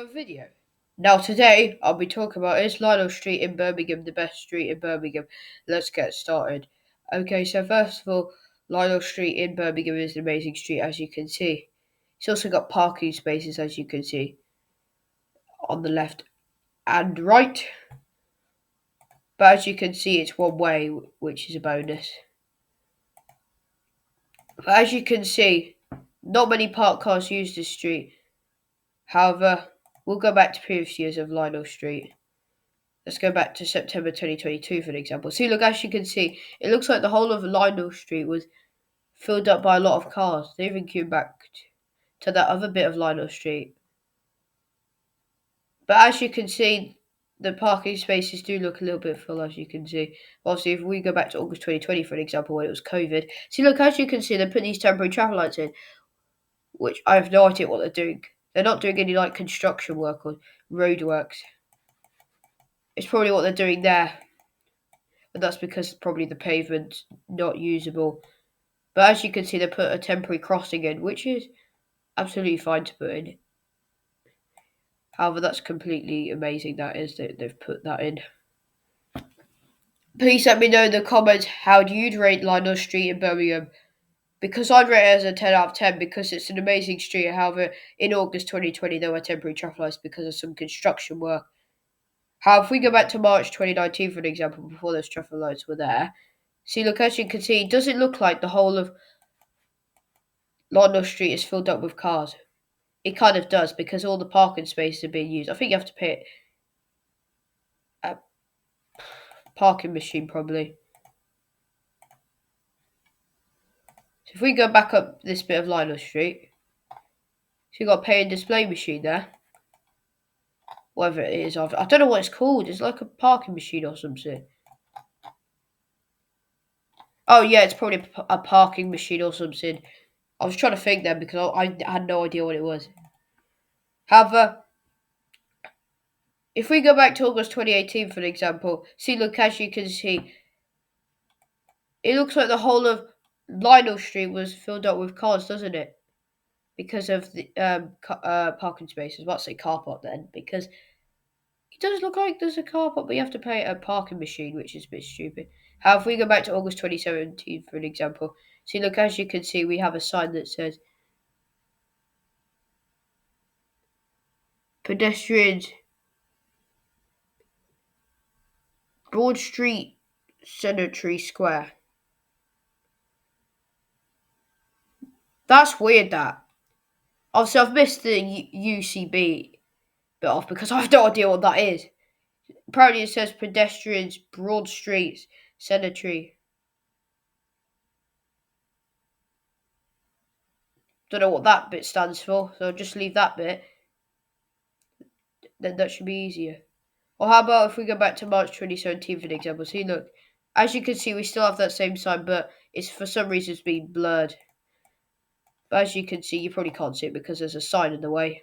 video. Now today I'll be talking about is Lionel Street in Birmingham the best street in Birmingham. Let's get started. Okay, so first of all, Lionel Street in Birmingham is an amazing street as you can see. It's also got parking spaces as you can see on the left and right. But as you can see it's one way, which is a bonus. But as you can see, not many parked cars use this street. However, we'll go back to previous years of Lionel Street. Let's go back to September 2022 for an example. See, look, as you can see, it looks like the whole of Lionel Street was filled up by a lot of cars. They even came back to that other bit of Lionel Street. But as you can see, the parking spaces do look a little bit full, as you can see. Obviously, if we go back to August 2020, for an example, when it was COVID. See, look, as you can see, they put these temporary traffic lights in, which I have no idea what they're doing. They're not doing any, like, construction work or road works. It's probably what they're doing there. But that's because probably the pavement's not usable. But as you can see, they put a temporary crossing in, which is absolutely fine to put in. However, that's completely amazing, that is, that they've put that in. Please let me know in the comments how you'd rate Lionel Street in Birmingham. Because I'd rate it as a 10 out of 10 because it's an amazing street. However, in August 2020, there were temporary traffic lights because of some construction work. However, if we go back to March 2019, for an example, before those traffic lights were there, see, look, as you can see, does it look like the whole of Lionel Street is filled up with cars? It kind of does because all the parking spaces are being used. I think you have to pay a parking machine probably. So if we go back up this bit of Lionel Street, so you've got a pay and display machine there. Whatever it is, I don't know what it's called. It's like a parking machine or something. Oh yeah, it's probably a parking machine or something. I was trying to think then because I had no idea what it was. However, if we go back to August 2018, for example, see, look, as you can see, it looks like the whole of Lionel Street was filled up with cars, doesn't it? Because of the parking spaces. What's a car park then? Because it does look like there's a car park, but you have to pay a parking machine, which is a bit stupid. However, if we go back to August 2017, for an example, see, look, as you can see, we have a sign that says pedestrians, Broad Street, Cemetery Square. That's weird, that. Obviously, I've missed the UCB bit off because I have no idea what that is. Apparently, it says pedestrians, Broad Street, Cemetery. Don't know what that bit stands for, so I'll just leave that bit. Then that should be easier. Or how about if we go back to March 2017 for an example? See, look, as you can see, we still have that same sign, but it's for some reason it's been blurred. But as you can see, you probably can't see it because there's a sign in the way.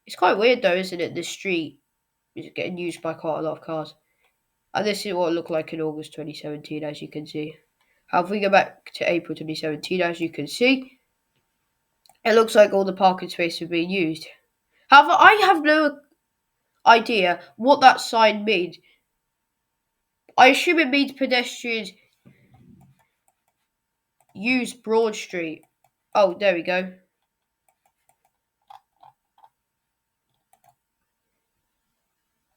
It's quite weird though, isn't it? This street is getting used by quite a lot of cars. And this is what it looked like in August 2017, as you can see. How if we go back to April 2017, as you can see, it looks like all the parking spaces are being used. However, I have no idea what that sign means. I assume it means pedestrians use Broad Street. Oh, there we go.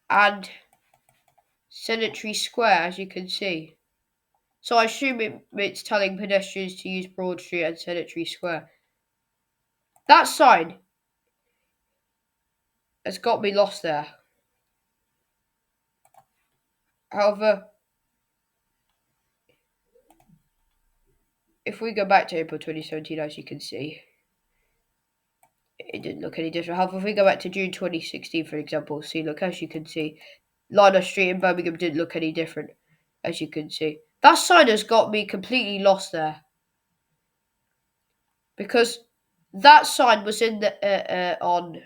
And Cemetery Square, as you can see. So I assume it's telling pedestrians to use Broad Street and Cemetery Square. That sign has got me lost there. However, if we go back to April 2017, as you can see, it didn't look any different. However, if we go back to June 2016, for example, see, look, as you can see, Lionel Street in Birmingham didn't look any different, as you can see. That sign has got me completely lost there. Because that sign was in the on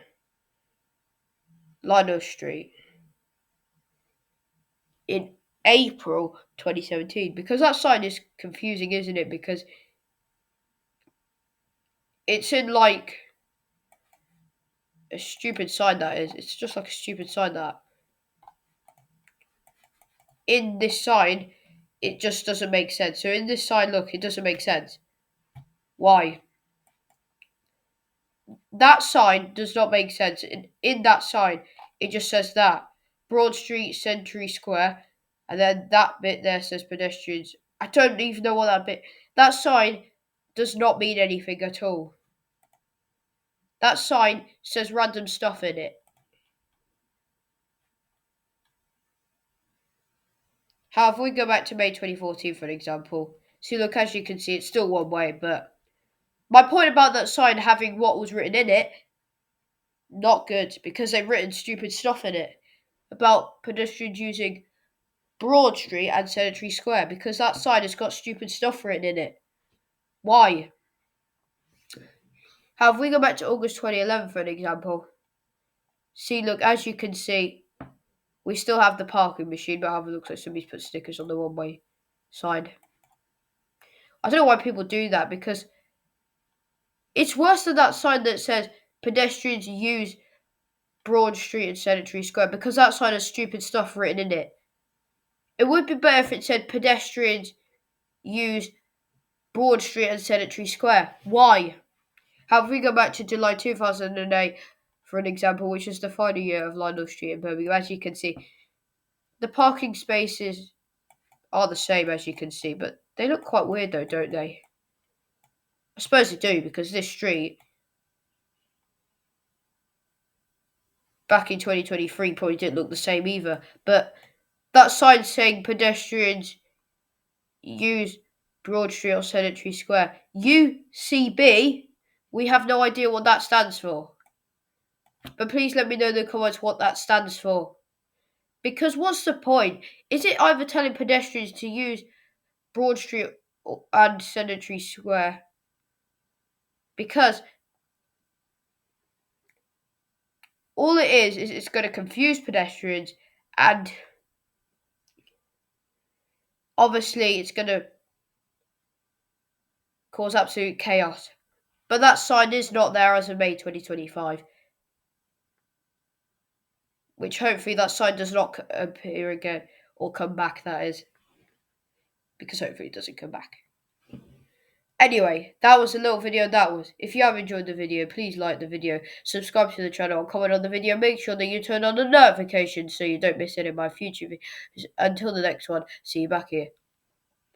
Lionel Street in April 2017. Because that sign is confusing, isn't it? Because it's in like a stupid sign that is. It's just like a stupid sign that. In this sign, it just doesn't make sense. So in this sign, look, it doesn't make sense. Why? That sign does not make sense. In that sign, it just says that. Broad Street, Century Square, and then that bit there says pedestrians. I don't even know what that bit... That sign does not mean anything at all. That sign says random stuff in it. However, we go back to May 2014 for an example. See, look, as you can see, it's still one way, but my point about that sign having what was written in it, not good, because they've written stupid stuff in it about pedestrians using Broad Street and Century Square, because that sign has got stupid stuff written in it. Why? However, we go back to August 2011 for an example. See, look, as you can see, we still have the parking machine, but however, it looks like somebody's put stickers on the one-way sign. I don't know why people do that, because it's worse than that sign that says pedestrians use Broad Street and Century Square, because that sign has stupid stuff written in it. It would be better if it said pedestrians use Broad Street and Century Square. Why? However, we go back to July 2008 for an example, which is the final year of Lionel Street in Birmingham. As you can see, the parking spaces are the same, as you can see, but they look quite weird though, don't they? I suppose they do, because this street back in 2023 probably didn't look the same either. But that sign saying pedestrians use Broad Street or Century Square, UCB, we have no idea what that stands for. But please let me know in the comments what that stands for. Because what's the point? Is it either telling pedestrians to use Broad Street and Century Square? Because all it is it's going to confuse pedestrians, and obviously it's going to cause absolute chaos. But that sign is not there as of May 2025. Which hopefully that sign does not appear again, or come back, that is. Because hopefully it doesn't come back. Anyway, that was a little video, If you have enjoyed the video, please like the video, subscribe to the channel, and comment on the video. Make sure that you turn on the notifications so you don't miss any of my future videos. Until the next one, see you back here.